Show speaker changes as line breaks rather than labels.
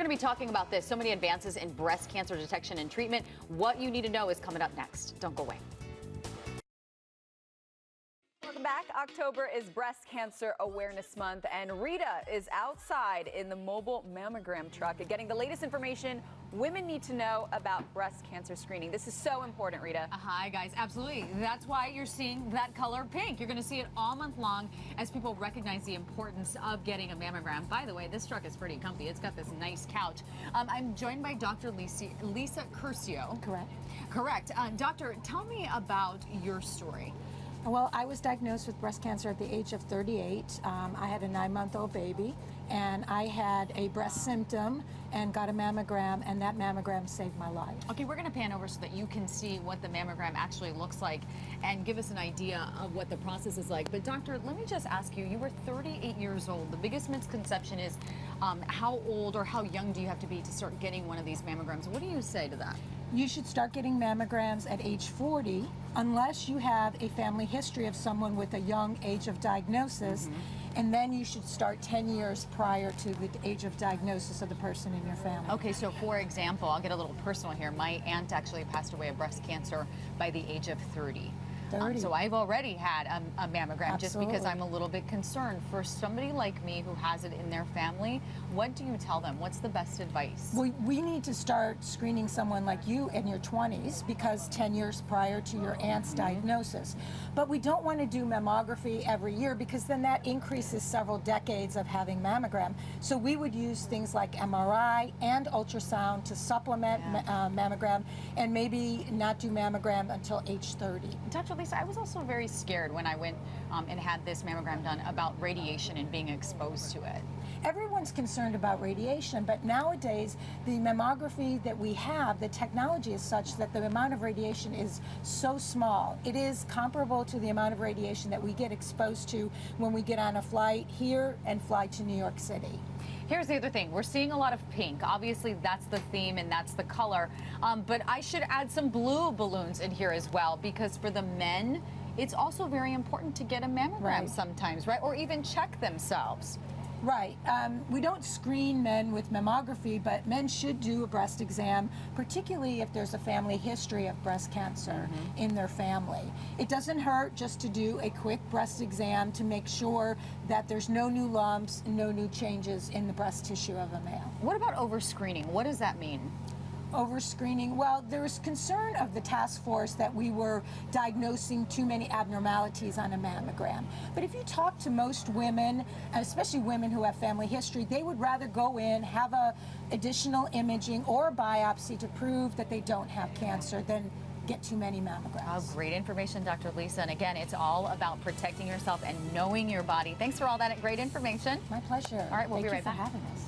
we're going to be talking about this. So many advances in breast cancer detection and treatment. What you need to know is coming up next. Don't go away.
Welcome back. October is Breast Cancer Awareness Month, and Rita is outside in the mobile mammogram truck getting the latest information women need to know about breast cancer screening. This is so important, Rita.
Hi, guys. Absolutely. That's why you're seeing that color pink. You're going to see it all month long as people recognize the importance of getting a mammogram. By the way, this truck is pretty comfy. It's got this nice couch. I'm joined by Dr. Lisa Curcio. Correct. Doctor, tell me about your story.
Well, I was diagnosed with breast cancer at the age of 38. I had a 9-month-old baby, and I had a breast symptom and got a mammogram, and that mammogram saved my life.
Okay, we're going to pan over so that you can see what the mammogram actually looks like and give us an idea of what the process is like. But doctor, let me just ask you, you were 38 years old. The biggest misconception is how old or how young do you have to be to start getting one of these mammograms? What do you say to that?
You should start getting mammograms at age 40 unless you have a family history of someone with a young age of diagnosis, and then you should start 10 years prior to the age of diagnosis of the person in your family.
Okay, so for example, I'll get a little personal here. My aunt actually passed away of breast cancer by the age of 30. So I've already had a mammogram. Just because I'm a little bit concerned. For somebody like me who has it in their family, what do you tell them? What's the best advice?
We need to start screening someone like you in your 20s because 10 years prior to your aunt's diagnosis. But we don't want to do mammography every year because then that increases several decades of having mammogram. So we would use things like MRI and ultrasound to supplement mammogram, and maybe not do mammogram until age 30.
Dr. Lisa, I was also very scared when I went and had this mammogram done about radiation and being exposed to it.
Everyone's concerned about radiation, but nowadays the mammography that we have, the technology is such that the amount of radiation is so small. It is comparable to the amount of radiation that we get exposed to when we get on a flight here and fly to New York City.
Here's the other thing. We're seeing a lot of pink. Obviously, that's the theme and that's the color. But I should add some blue balloons in here as well, because for the men, it's also very important to get a mammogram sometimes, right? Or even check themselves.
Right. We don't screen men with mammography, but men should do a breast exam, particularly if there's a family history of breast cancer in their family. It doesn't hurt just to do a quick breast exam to make sure that there's no new lumps, no new changes in the breast tissue of a male.
What about overscreening? What does that mean?
Overscreening, well, there was concern of the task force that we were diagnosing too many abnormalities on a mammogram. But if you talk to most women, especially women who have family history, they would rather go in, have a additional imaging or a biopsy to prove that they don't have cancer than get too many mammograms.
Oh, great information, Dr. Lisa. And again, it's all about protecting yourself and knowing your body. Thanks for all that great information.
My pleasure.
All right, we'll be right back.
Thank you for having us.